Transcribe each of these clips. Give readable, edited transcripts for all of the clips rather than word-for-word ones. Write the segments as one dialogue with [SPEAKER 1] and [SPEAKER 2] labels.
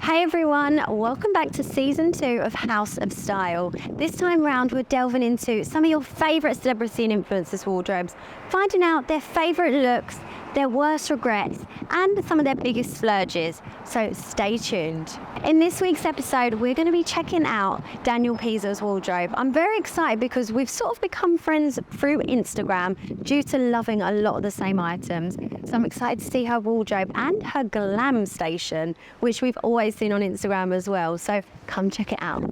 [SPEAKER 1] Hey everyone, welcome back to season 2 of House of Style. This time round we're delving into some of your favourite celebrity and influencers' wardrobes, finding out their favourite looks, their worst regrets and some of their biggest splurges, so stay tuned. In this week's episode we're going to be checking out Danielle Peazer's wardrobe. I'm very excited because we've sort of become friends through Instagram due to loving a lot of the same items, so I'm excited to see her wardrobe and her glam station, which we've always seen on Instagram as well, so come check it out.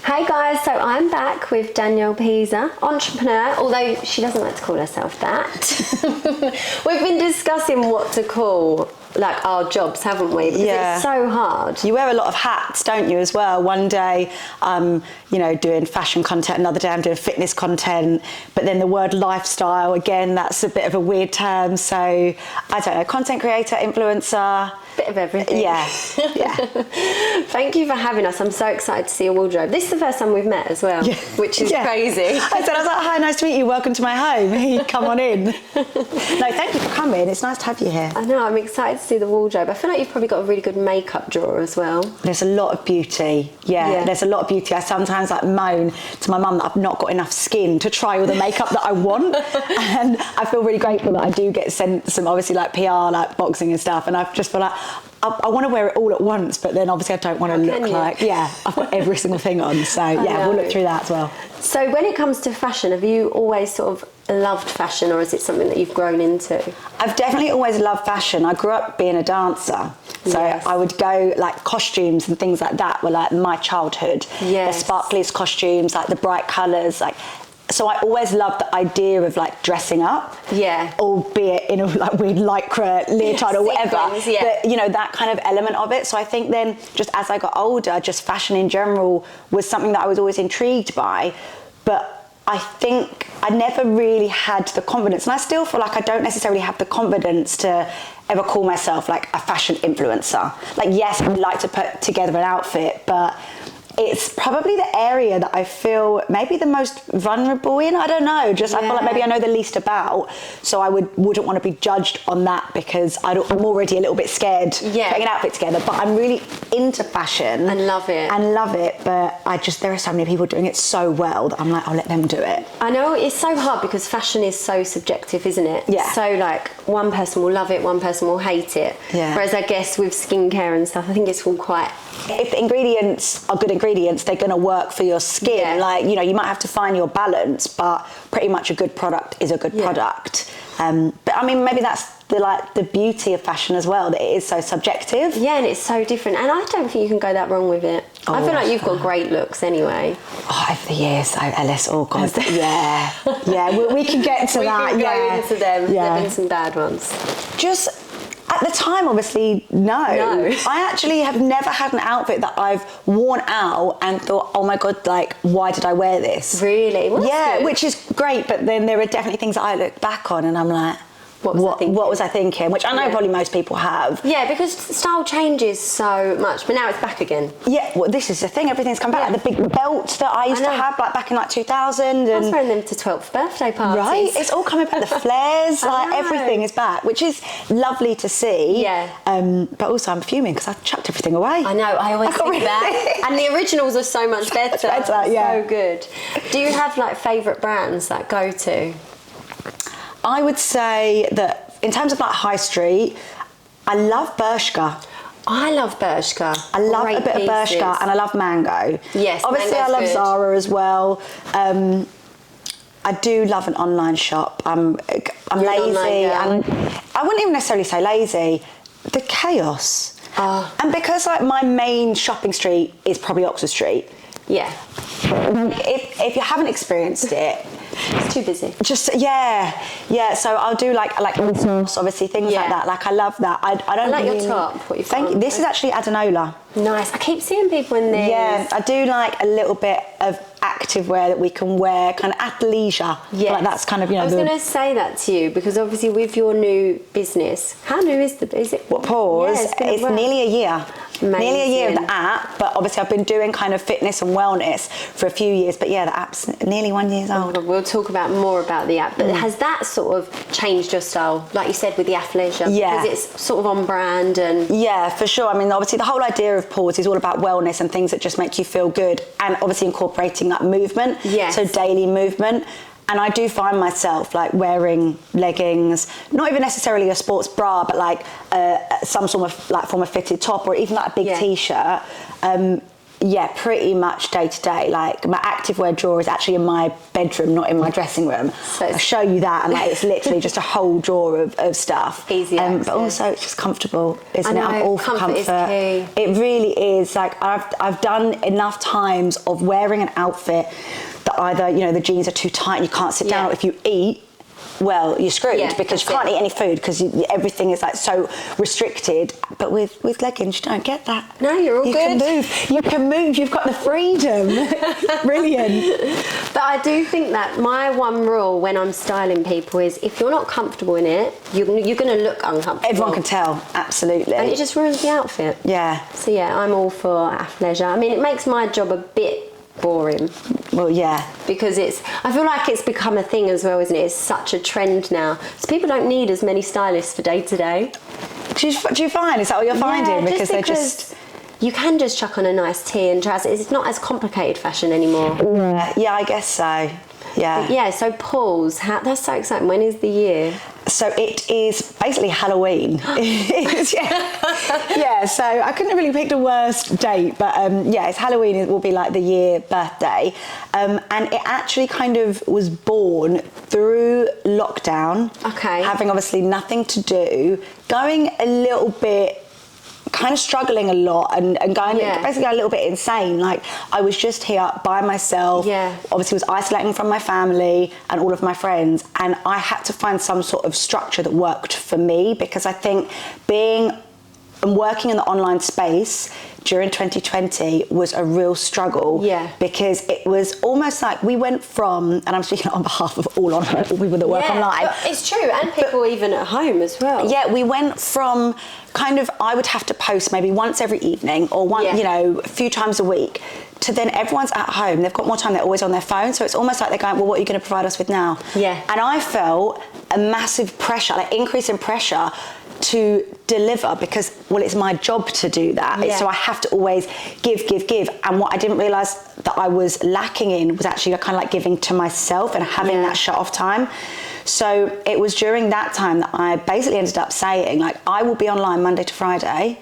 [SPEAKER 1] Hey guys, so I'm back with Danielle Peazer, entrepreneur, although she doesn't like to call herself that. We've been discussing what to call like our jobs, haven't we? Because it's so hard.
[SPEAKER 2] You wear a lot of hats, don't you, as well? One day I'm, doing fashion content, another day I'm doing fitness content, but then the word lifestyle, again, that's a bit of a weird term. So, I don't know, content creator, influencer.
[SPEAKER 1] Bit of everything.
[SPEAKER 2] Yeah.
[SPEAKER 1] Thank you for having us. I'm so excited to see your wardrobe. This is the first time we've met as well, which is crazy.
[SPEAKER 2] I was like, hi, nice to meet you. Welcome to my home. Come on in. No, thank you for coming. It's nice to have you here.
[SPEAKER 1] I know, I'm excited to see the wardrobe. I feel like you've probably got a really good makeup drawer as well.
[SPEAKER 2] There's a lot of beauty. Yeah, there's a lot of beauty. I sometimes moan to my mum that I've not got enough skin to try all the makeup that I want. And I feel really grateful that I do get sent some, obviously, like PR, like boxing and stuff. And I just feel like I want to wear it all at once, but then obviously I don't want to look like, I've got every single thing on. So we'll look through that as well.
[SPEAKER 1] So when it comes to fashion, have you always sort of loved fashion, or is it something that you've grown into? I've
[SPEAKER 2] definitely always loved fashion. I grew up being a dancer. So I would go, like, costumes and things like that were like my childhood. The sparkliest costumes, like the bright colours, like. So I always loved the idea of like dressing up, albeit in a like weird lycra leotard or whatever. But that kind of element of it. So I think then, just as I got older, just fashion in general was something that I was always intrigued by. But I think I never really had the confidence, and I still feel like I don't necessarily have the confidence to ever call myself like a fashion influencer. Like, yes, I would like to put together an outfit, but it's probably the area that I feel maybe the most vulnerable in. I don't know, I feel like maybe I know the least about, so I wouldn't want to be judged on that because I'm already a little bit scared putting an outfit together. But I'm really into fashion
[SPEAKER 1] and love it,
[SPEAKER 2] but there are so many people doing it so well that I'm like, I'll let them do it.
[SPEAKER 1] I know, it's so hard because fashion is so subjective, isn't it? So like one person will love it, one person will hate it, whereas I guess with skincare and stuff I think it's all quite,
[SPEAKER 2] if the ingredients are good ingredients, they're going to work for your skin. Like, you might have to find your balance, but pretty much a good product is a good product. But I mean, maybe that's the beauty of fashion as well, that it is so subjective.
[SPEAKER 1] Yeah, and it's so different, and I don't think you can go that wrong with it. I feel like you've got great looks anyway.
[SPEAKER 2] Over the years, Ellis, oh God, we can get to that.
[SPEAKER 1] We can go into them. There've been some bad ones.
[SPEAKER 2] Just at the time, obviously, no. I actually have never had an outfit that I've worn out and thought, oh my God, like, why did I wear this?
[SPEAKER 1] Really? Well, good.
[SPEAKER 2] Which is great, but then there are definitely things that I look back on and I'm like, what was I thinking? Which I know probably most people have. Yeah,
[SPEAKER 1] because style changes so much, but now it's back again.
[SPEAKER 2] Yeah, well, this is the thing. Everything's come back. Like the big belts that I used to have, like back in like 2000. And
[SPEAKER 1] I was wearing them to 12th birthday parties.
[SPEAKER 2] Right, it's all coming back. The flares, like everything is back, which is lovely to see. But also I'm fuming because I chucked everything away.
[SPEAKER 1] I know. I always think that. And the originals are so much better. So good. Do you have like favourite brands that go to?
[SPEAKER 2] I would say that in terms of like high street, I love Bershka.
[SPEAKER 1] I love Bershka.
[SPEAKER 2] I love a bit of Bershka, and I love Mango.
[SPEAKER 1] Yes,
[SPEAKER 2] obviously I love Zara as well. I do love an online shop. I'm lazy, and I wouldn't even necessarily say lazy. The chaos. And because like my main shopping street is probably Oxford Street. If you haven't experienced it,
[SPEAKER 1] it's too busy.
[SPEAKER 2] So I'll do like obviously things like that. Like I love that. I don't
[SPEAKER 1] like your top.
[SPEAKER 2] Thank you. This is actually Adanola.
[SPEAKER 1] Nice. I keep seeing people in these.
[SPEAKER 2] Yeah, I do like a little bit of active wear that we can wear, kind of athleisure. Like that's kind of,
[SPEAKER 1] I was going to say that to you because obviously with your new business, how new is it?
[SPEAKER 2] What, Pause? It's nearly a year.
[SPEAKER 1] Amazing.
[SPEAKER 2] Nearly a year of the app, but obviously I've been doing kind of fitness and wellness for a few years. But yeah, the app's nearly 1 year old.
[SPEAKER 1] We'll talk about more about the app, but has that sort of changed your style, like you said, with the athleisure?
[SPEAKER 2] Yeah.
[SPEAKER 1] Because it's sort of on brand and...
[SPEAKER 2] Yeah, for sure. I mean, obviously the whole idea of Pause is all about wellness and things that just make you feel good, and obviously incorporating that movement.
[SPEAKER 1] Yes.
[SPEAKER 2] So daily movement. And I do find myself like wearing leggings, not even necessarily a sports bra, but like some sort of like form of fitted top, or even like a big t-shirt. Yeah, pretty much day to day. Like my activewear drawer is actually in my bedroom, not in my dressing room. So I'll show you that, and like it's literally just a whole drawer of stuff.
[SPEAKER 1] Easy access.
[SPEAKER 2] But also it's just comfortable, isn't it?
[SPEAKER 1] I know,
[SPEAKER 2] I'm all for comfort.
[SPEAKER 1] Is key.
[SPEAKER 2] It really is. Like I've done enough times of wearing an outfit that either, you know, the jeans are too tight and you can't sit down, or if you eat, well, you're screwed because you can't eat any food because everything is like so restricted. But with leggings, you don't get that.
[SPEAKER 1] No, you're all good.
[SPEAKER 2] You can move. You've got the freedom. Brilliant.
[SPEAKER 1] But I do think that my one rule when I'm styling people is if you're not comfortable in it, you're going to look uncomfortable.
[SPEAKER 2] Everyone can tell, absolutely.
[SPEAKER 1] And it just ruins the outfit.
[SPEAKER 2] Yeah.
[SPEAKER 1] So yeah, I'm all for athleisure. I mean, it makes my job a bit boring.
[SPEAKER 2] Well, yeah.
[SPEAKER 1] Because I feel like it's become a thing as well, isn't it? It's such a trend now. So people don't need as many stylists for day to day.
[SPEAKER 2] Do you find? Is that what you're finding?
[SPEAKER 1] Because you can just chuck on a nice tee and trousers. It's not as complicated fashion anymore.
[SPEAKER 2] Yeah, I guess so. Yeah.
[SPEAKER 1] But yeah, so Pause, that's so exciting. When is the year?
[SPEAKER 2] So it is basically Halloween. Yeah, so I couldn't have really picked a worse date, but yeah, it's Halloween. It will be like the year birthday. And it actually kind of was born through lockdown.
[SPEAKER 1] Okay.
[SPEAKER 2] Having obviously nothing to do, going a little bit, kind of struggling a lot and going basically a little bit insane. Like I was just here by myself.
[SPEAKER 1] Yeah.
[SPEAKER 2] Obviously was isolating from my family and all of my friends, and I had to find some sort of structure that worked for me, because I think being and working in the online space during 2020 was a real struggle.
[SPEAKER 1] Yeah.
[SPEAKER 2] Because it was almost like we went from, and I'm speaking on behalf of all people that work online.
[SPEAKER 1] It's true, and people even at home as well.
[SPEAKER 2] Yeah, we went from kind of, I would have to post maybe once every evening or you know, a few times a week, to then everyone's at home, they've got more time, they're always on their phone, so it's almost like they're going, well, what are you going to provide us with now?
[SPEAKER 1] Yeah.
[SPEAKER 2] And I felt a massive pressure, like increase in pressure to deliver, because, well, it's my job to do that. So I have to always give. And what I didn't realise that I was lacking in was actually kind of like giving to myself and having that shut off time. So it was during that time that I basically ended up saying, like, I will be online Monday to Friday.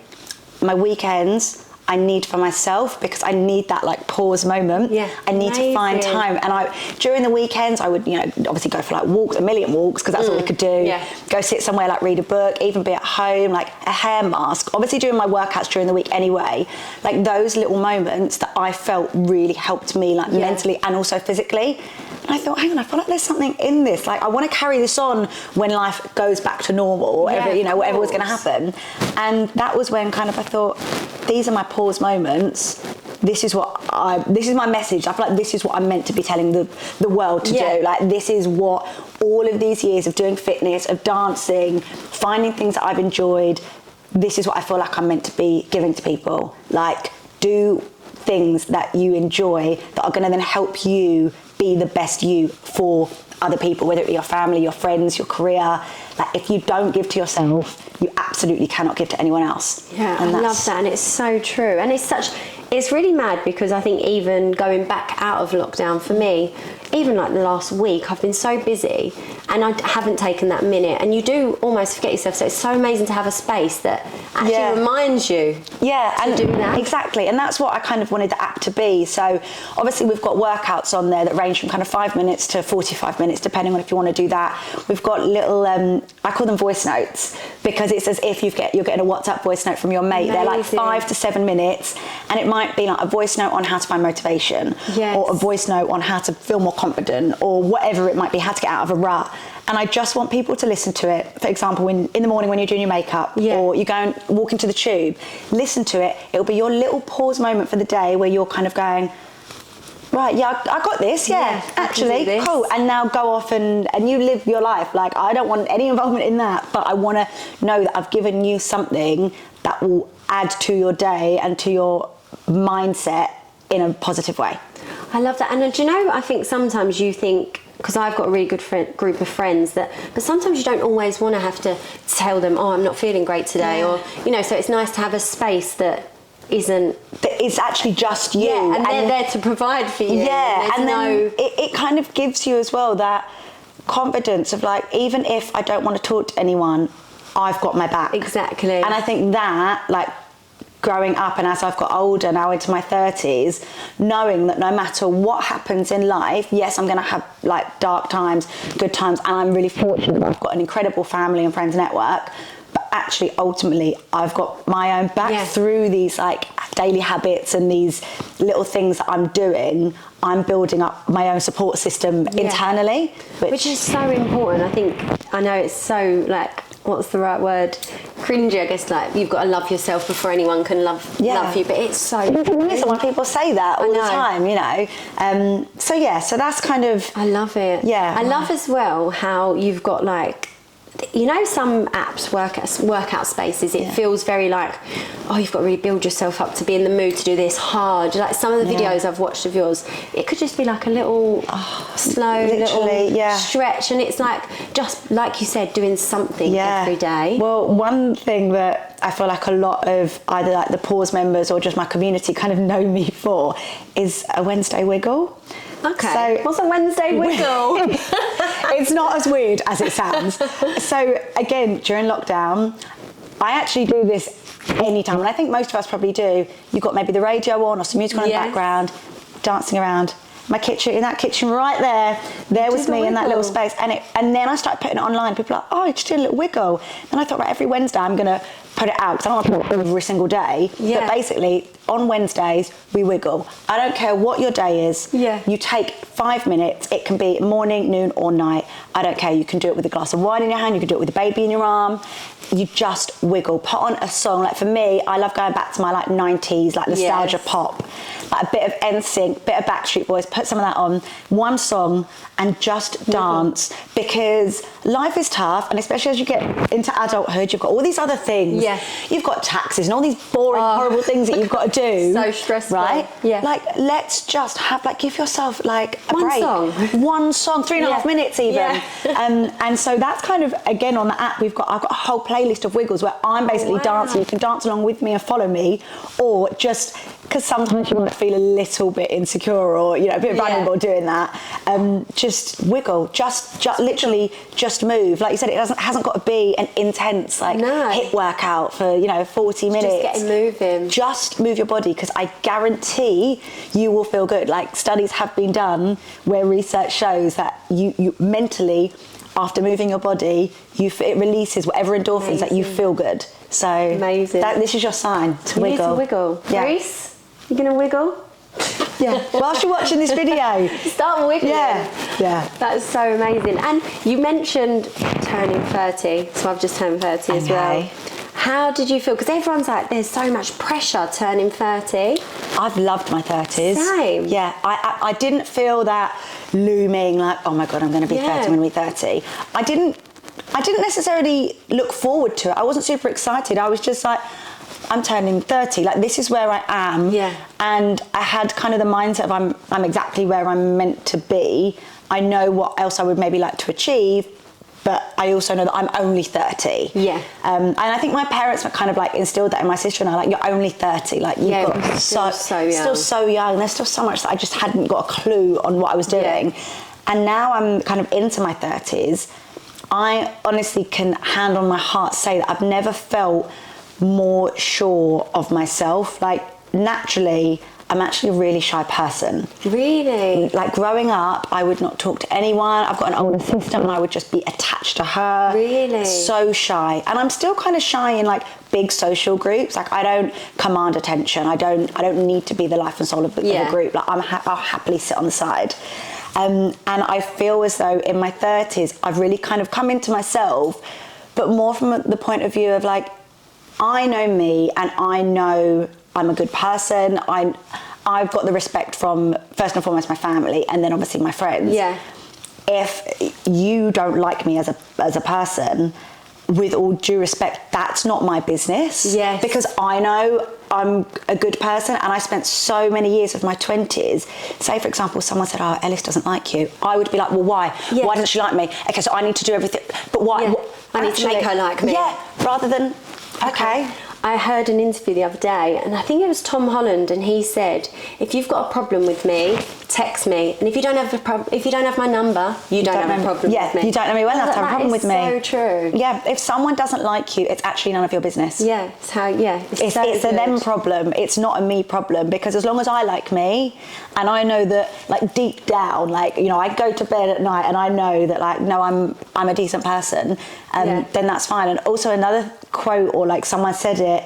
[SPEAKER 2] My weekends I need for myself, because I need that like pause moment.
[SPEAKER 1] Yeah,
[SPEAKER 2] I need to find time. And during the weekends I would, you know, obviously go for like walks, a million walks, because that's all we could do.
[SPEAKER 1] Yeah.
[SPEAKER 2] Go sit somewhere, like read a book, even be at home, like a hair mask. Obviously doing my workouts during the week anyway. Like those little moments that I felt really helped me, like mentally and also physically. And I thought, hang on, I feel like there's something in this. Like I want to carry this on when life goes back to normal, or whatever, you know, whatever was going to happen. And that was when kind of I thought, these are my pause moments. This is my message. I feel like this is what I'm meant to be telling the world to do. Like this is what all of these years of doing fitness, of dancing, finding things that I've enjoyed, this is what I feel like I'm meant to be giving to people. Like, do things that you enjoy that are going to then help you be the best you for other people, whether it be your family, your friends, your career. Like if you don't give to yourself, you absolutely cannot give to anyone else.
[SPEAKER 1] Yeah, I love that, and it's so true. And it's really mad, because I think even going back out of lockdown for me, even like the last week, I've been so busy and I haven't taken that minute, and you do almost forget yourself. So it's so amazing to have a space that actually reminds you to do that.
[SPEAKER 2] Exactly, and that's what I kind of wanted the app to be. So obviously we've got workouts on there that range from kind of 5 minutes to 45 minutes, depending on if you want to do that. We've got little, I call them voice notes, because it's as if you're getting a WhatsApp voice note from your mate. Amazing. They're like 5 to 7 minutes, and it might be like a voice note on how to find motivation, or a voice note on how to feel more confident, or whatever it might be, how to get out of a rut. And I just want people to listen to it. For example, in the morning when you're doing your makeup, or you go and walk into the tube, listen to it. It'll be your little pause moment for the day where you're kind of going, right, I got this, actually, cool. And now go off and you live your life. Like, I don't want any involvement in that, but I want to know that I've given you something that will add to your day and to your mindset in a positive way.
[SPEAKER 1] I love that. And do you know, I think sometimes you think, because I've got a really good group of friends but sometimes you don't always want to have to tell them, oh, I'm not feeling great today, or, you know, so it's nice to have a space that
[SPEAKER 2] it's actually just you.
[SPEAKER 1] Yeah, and they're there to provide for you.
[SPEAKER 2] Yeah, and then it kind of gives you as well that confidence of like, even if I don't want to talk to anyone, I've got my back.
[SPEAKER 1] Exactly.
[SPEAKER 2] And I think that, like, growing up and as I've got older, now into my 30s, knowing that no matter what happens in life, yes, I'm going to have like dark times, good times, and I'm really fortunate that I've got an incredible family and friends network, but actually ultimately I've got my own back through these like daily habits and these little things that I'm doing. I'm building up my own support system internally, which is so important.
[SPEAKER 1] I know it's so like, what's the right word? Cringy, I guess. Like, you've got to love yourself before anyone can love you. But it's so.
[SPEAKER 2] When people say that all the time, you know. So that's kind of.
[SPEAKER 1] I love it.
[SPEAKER 2] Yeah.
[SPEAKER 1] I love as well how you've got like, you know, some apps, workout spaces, it feels very like, oh, you've got to really build yourself up to be in the mood to do this hard. Like some of the videos I've watched of yours, it could just be like a little slow little stretch, and it's like, just like you said, doing something every day.
[SPEAKER 2] Well, one thing that I feel like a lot of either like the Pause members or just my community kind of know me for is a Wednesday wiggle.
[SPEAKER 1] Okay. So, what's a Wednesday wiggle?
[SPEAKER 2] It's not as weird as it sounds. So again, during lockdown, I actually do this anytime, and I think most of us probably do. You've got maybe the radio on or some music on in the background, dancing around my kitchen, in that kitchen right there was me in that little space, and then I started putting it online. People are like, oh, you just did a little wiggle. And I thought, right, every Wednesday I'm gonna put it out, because I don't want to put it every single day. But basically on Wednesdays we wiggle. I don't care what your day is. You take 5 minutes. It can be morning, noon or night. I don't care. You can do it with a glass of wine in your hand, you can do it with a baby in your arm. You just wiggle. Put on a song. Like for me, I love going back to my like 90s, like nostalgia pop, like a bit of NSYNC, bit of Backstreet Boys, put some of that on, one song, and just dance, because life is tough, and especially as you get into adulthood, you've got all these other things. You've got taxes and all these boring, horrible things that you've got to do.
[SPEAKER 1] So stressful.
[SPEAKER 2] Right?
[SPEAKER 1] Yeah.
[SPEAKER 2] Like, let's just have, like, give yourself, like, a
[SPEAKER 1] one
[SPEAKER 2] break.
[SPEAKER 1] Song.
[SPEAKER 2] One song, 3.5 minutes even. And so that's kind of, again, on the app, I've got a whole playlist of wiggles where I'm basically dancing. You can dance along with me and follow me, or just, because sometimes you want to feel a little bit insecure or, you know, a bit vulnerable doing that. Just wiggle, just literally just move. Like you said, it hasn't got to be an intense like HIIT workout for 40 minutes.
[SPEAKER 1] Just getting moving.
[SPEAKER 2] Just move your body, because I guarantee you will feel good. Like studies have been done where research shows that you mentally, after moving your body, it releases whatever endorphins that you feel good. So this is your sign to wiggle.
[SPEAKER 1] You need to wiggle.
[SPEAKER 2] Yeah.
[SPEAKER 1] Reese, you gonna wiggle?
[SPEAKER 2] Yeah, whilst you're watching this video.
[SPEAKER 1] Start wiggling.
[SPEAKER 2] Yeah.
[SPEAKER 1] That's so amazing. And you mentioned turning 30, so I've just turned 30 as well. How did you feel? Because everyone's like, there's so much pressure turning 30.
[SPEAKER 2] I've loved my 30s.
[SPEAKER 1] Same.
[SPEAKER 2] Yeah, I didn't feel that looming, like, oh my God, I'm going to be 30, I'm going to be 30. I didn't necessarily look forward to it. I wasn't super excited. I was just like, I'm turning 30, like this is where I am. And I had kind of the mindset of I'm exactly where I'm meant to be. I know what else I would maybe like to achieve, but I also know that I'm only 30. And I think my parents were kind of like instilled that in my sister and I, like, you're only 30, like you've got still so young. There's still so much that I just hadn't got a clue on what I was doing. And now I'm kind of into my 30s. I honestly can hand on my heart say that I've never felt more sure of myself. Like naturally, I'm actually a really shy person.
[SPEAKER 1] Really?
[SPEAKER 2] Like growing up, I would not talk to anyone. I've got an older sister and I would just be attached to her.
[SPEAKER 1] Really?
[SPEAKER 2] So shy. And I'm still kind of shy in like big social groups. Like I don't command attention. I don't need to be the life and soul of the group. Like I'll happily sit on the side. And I feel as though in my 30s, I've really kind of come into myself, but more from the point of view of like, I know me and I know I'm a good person. I've got the respect from, first and foremost, my family and then obviously my friends. If you don't like me as a person, with all due respect, that's not my business.
[SPEAKER 1] Yes.
[SPEAKER 2] Because I know I'm a good person, and I spent so many years of my 20s. Say, for example, someone said, "Oh, Ellis doesn't like you." I would be like, "Well, why?
[SPEAKER 1] Yeah.
[SPEAKER 2] Why doesn't she like me? Okay, so I need to do everything. But why?
[SPEAKER 1] Yeah. I need to make her like me."
[SPEAKER 2] Yeah, rather than, okay.
[SPEAKER 1] I heard an interview the other day, and I think it was Tom Holland, and he said, "If you've got a problem with me, text me, and if you don't have my number, you don't have a problem with me."
[SPEAKER 2] You don't know me well enough to have a problem with me.
[SPEAKER 1] So true.
[SPEAKER 2] Yeah, if someone doesn't like you, it's actually none of your business.
[SPEAKER 1] Yeah, it's how. Yeah,
[SPEAKER 2] it's a them problem. It's not a me problem, because as long as I like me, and I know that, like, deep down, like, you know, I go to bed at night and I know that, like, no, I'm a decent person, then that's fine. And also another quote, or like someone said it,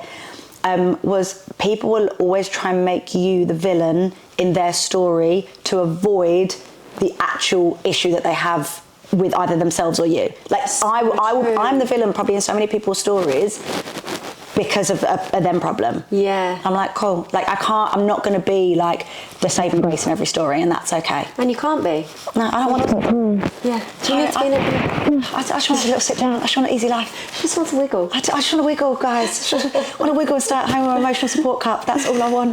[SPEAKER 2] was, people will always try and make you the villain in their story to avoid the actual issue that they have with either themselves or you. Like, I'm the villain probably in so many people's stories because of a them problem.
[SPEAKER 1] Yeah.
[SPEAKER 2] I'm like, cool. Like, I'm not going to be like the saving grace in every story, and that's okay.
[SPEAKER 1] And you can't be.
[SPEAKER 2] No, I don't want to.
[SPEAKER 1] Yeah. Do you need to be in a...
[SPEAKER 2] I just want a little sit down. I just want an easy life.
[SPEAKER 1] She just wants to wiggle.
[SPEAKER 2] I just want to wiggle, guys. I just want to wiggle and stay at home with an emotional support cup. That's all I want.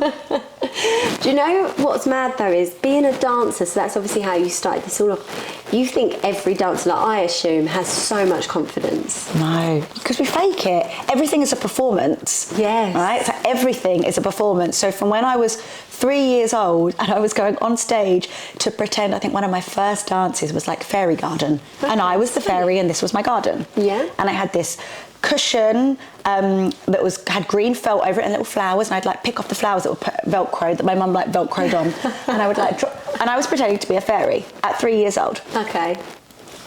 [SPEAKER 1] Do you know what's mad though is being a dancer, so that's obviously how you started this all off. You think every dancer, like I assume, has so much confidence.
[SPEAKER 2] No, because we fake it. Everything is a performance.
[SPEAKER 1] Yes.
[SPEAKER 2] Right? So everything is a performance. So from when I was 3 years old and I was going on stage to pretend, I think one of my first dances was like fairy garden. And I was the fairy and this was my garden.
[SPEAKER 1] Yeah.
[SPEAKER 2] And I had this cushion that had green felt over it and little flowers, and I'd like pick off the flowers that were velcroed, that my mum like velcroed on, and I would like and I was pretending to be a fairy at 3 years old.
[SPEAKER 1] Okay.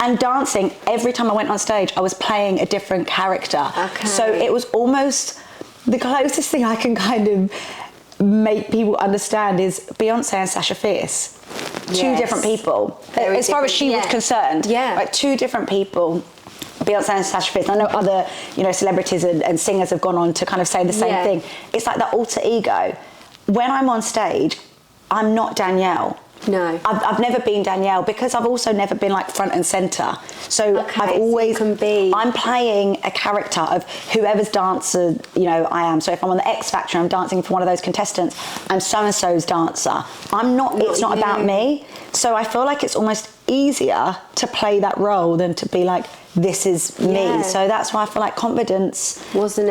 [SPEAKER 2] And dancing, every time I went on stage, I was playing a different character.
[SPEAKER 1] Okay.
[SPEAKER 2] So it was almost the closest thing I can kind of make people understand is Beyonce and Sasha Fierce. Two different people.
[SPEAKER 1] Very
[SPEAKER 2] as far as she was concerned.
[SPEAKER 1] Yeah.
[SPEAKER 2] Like, two different people. Beyonce and Sasha Fierce. I know other, you know, celebrities and singers have gone on to kind of say the same thing. It's like that alter ego. When I'm on stage, I'm not Danielle.
[SPEAKER 1] No.
[SPEAKER 2] I've never been Danielle, because I've also never been like front and centre. So I've always I'm playing a character of whoever's dancer, you know, I am. So if I'm on the X Factor, I'm dancing for one of those contestants, I'm so-and-so's dancer. It's not about me. So I feel like it's almost easier to play that role than to be like, this is me. So that's why I feel like confidence it wasn't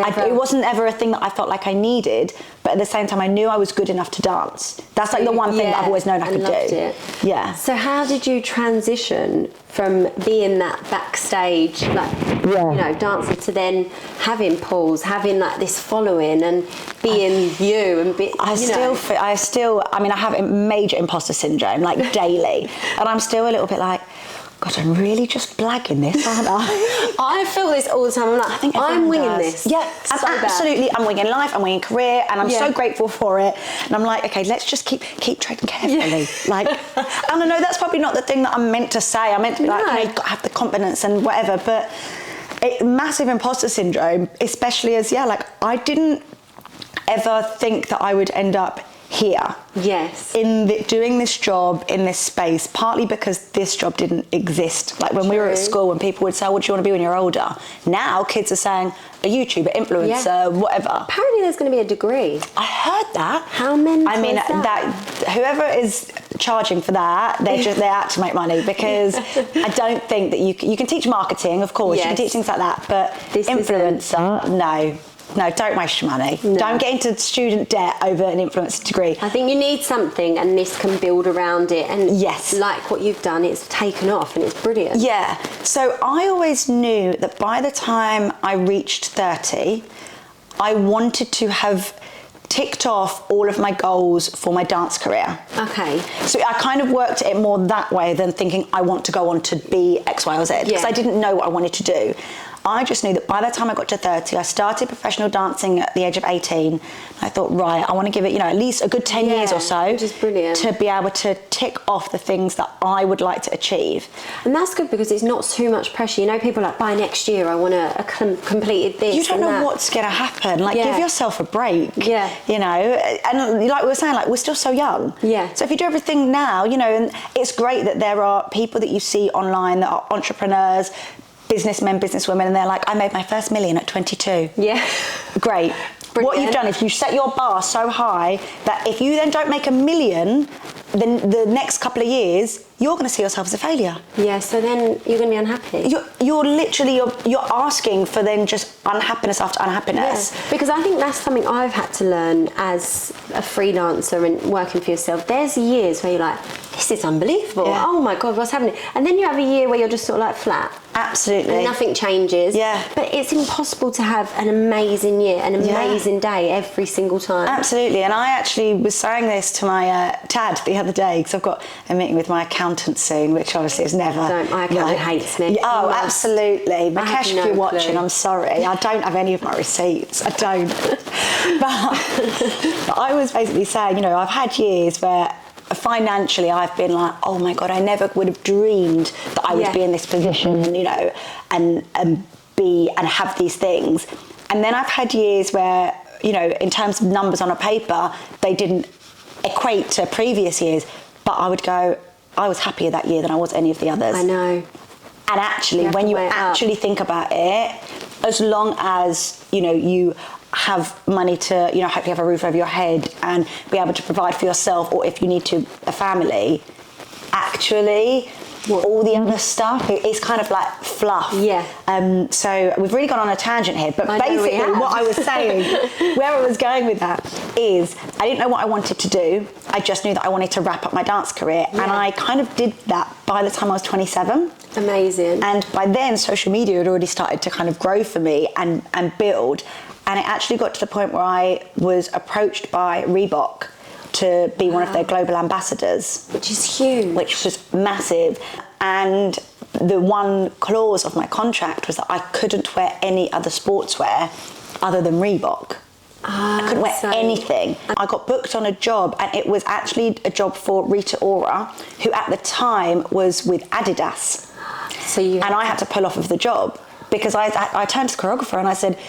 [SPEAKER 2] ever a thing that I felt like I needed, but at the same time I knew I was good enough to dance. That's like the one thing that I've always known I could do.
[SPEAKER 1] It.
[SPEAKER 2] Yeah.
[SPEAKER 1] So how did you transition from being that backstage, like, you know, dancer, to then having pools, having like this following and being you and I have a major imposter syndrome, like daily, and I'm still a little bit like, God, I'm really just blagging this, aren't I? I feel this all the time. I'm like, I'm winging this.
[SPEAKER 2] Yeah, absolutely. I'm winging life, I'm winging career, and I'm so grateful for it. And I'm like, okay, let's just keep treading carefully. Like, and I know that's probably not the thing that I'm meant to say. I'm meant to be like, okay, you've got to have the confidence and whatever. But massive imposter syndrome, especially as, like, I didn't ever think that I would end up here.
[SPEAKER 1] Yes.
[SPEAKER 2] Doing this job in this space, partly because this job didn't exist. Like when we were at school and people would say, what do you want to be when you're older? Now kids are saying a YouTuber, influencer, whatever.
[SPEAKER 1] Apparently there's going to be a degree.
[SPEAKER 2] I heard that.
[SPEAKER 1] How many?
[SPEAKER 2] I mean, that whoever is charging for that, they're out to make money, because I don't think that you can teach marketing, of course, you can teach things like that, but this influencer, no, don't waste your money. No. Don't get into student debt over an influencer degree.
[SPEAKER 1] I think you need something, and this can build around it. And like what you've done, it's taken off and it's brilliant.
[SPEAKER 2] Yeah. So I always knew that by the time I reached 30, I wanted to have ticked off all of my goals for my dance career.
[SPEAKER 1] Okay.
[SPEAKER 2] So I kind of worked it more that way than thinking I want to go on to be X, Y, or Z, because I didn't know what I wanted to do. I just knew that by the time I got to 30, I started professional dancing at the age of 18. I thought, right, I want to give it, at least a good 10 years or so,
[SPEAKER 1] which is brilliant,
[SPEAKER 2] to be able to tick off the things that I would like to achieve.
[SPEAKER 1] And that's good, because it's not too much pressure. People are like, by next year I want to completed this.
[SPEAKER 2] You don't know what's going to happen. Like, give yourself a break.
[SPEAKER 1] Yeah.
[SPEAKER 2] And like we were saying, like, we're still so young.
[SPEAKER 1] Yeah.
[SPEAKER 2] So if you do everything now, and it's great that there are people that you see online that are entrepreneurs, businessmen, businesswomen, and they're like, I made my first million at 22.
[SPEAKER 1] Yeah.
[SPEAKER 2] Great.
[SPEAKER 1] Brilliant.
[SPEAKER 2] What you've done is you set your bar so high that if you then don't make a million, then the next couple of years, you're going to see yourself as a failure.
[SPEAKER 1] Yeah, so then you're going to be unhappy.
[SPEAKER 2] You're literally asking for then just unhappiness after unhappiness.
[SPEAKER 1] Yeah, because I think that's something I've had to learn as a freelancer and working for yourself. There's years where you're like, this is unbelievable. Yeah. Oh my God, what's happening? And then you have a year where you're just sort of like flat.
[SPEAKER 2] Absolutely.
[SPEAKER 1] And nothing changes.
[SPEAKER 2] Yeah.
[SPEAKER 1] But it's impossible to have an amazing year, an amazing day every single time.
[SPEAKER 2] Absolutely. And I actually was saying this to my Tad the other day, because I've got a meeting with my accountant soon, which obviously is never...
[SPEAKER 1] My accountant hates me.
[SPEAKER 2] Oh, absolutely. Makesh, if you're watching, I'm sorry. I don't have any of my receipts. I don't. but I was basically saying, you know, I've had years where financially I've been like, oh my God, I never would have dreamed that I would be in this position, you know, and have these things. And then I've had years where, you know, in terms of numbers on a paper, they didn't equate to previous years, but I would go, I was happier that year than I was any of the others.
[SPEAKER 1] I know.
[SPEAKER 2] And actually, when you actually think about it, as long as, you know, you have money to, you know, hopefully have a roof over your head and be able to provide for yourself, or if you need to, a family, actually, all the other stuff is kind of like fluff.
[SPEAKER 1] Yeah.
[SPEAKER 2] So we've really gone on a tangent here, but basically what I was saying, where I was going with that is I didn't know what I wanted to do. I just knew that I wanted to wrap up my dance career. Yeah. And I kind of did that by the time I was 27.
[SPEAKER 1] Amazing.
[SPEAKER 2] And by then, social media had already started to kind of grow for me and build. And it actually got to the point where I was approached by Reebok to be one of their global ambassadors.
[SPEAKER 1] Which is huge.
[SPEAKER 2] Which was massive. And the one clause of my contract was that I couldn't wear any other sportswear other than Reebok. I couldn't wear anything. I got booked on a job, and it was actually a job for Rita Ora, who at the time was with Adidas. And I had to pull off of the job because I turned to the choreographer and I said,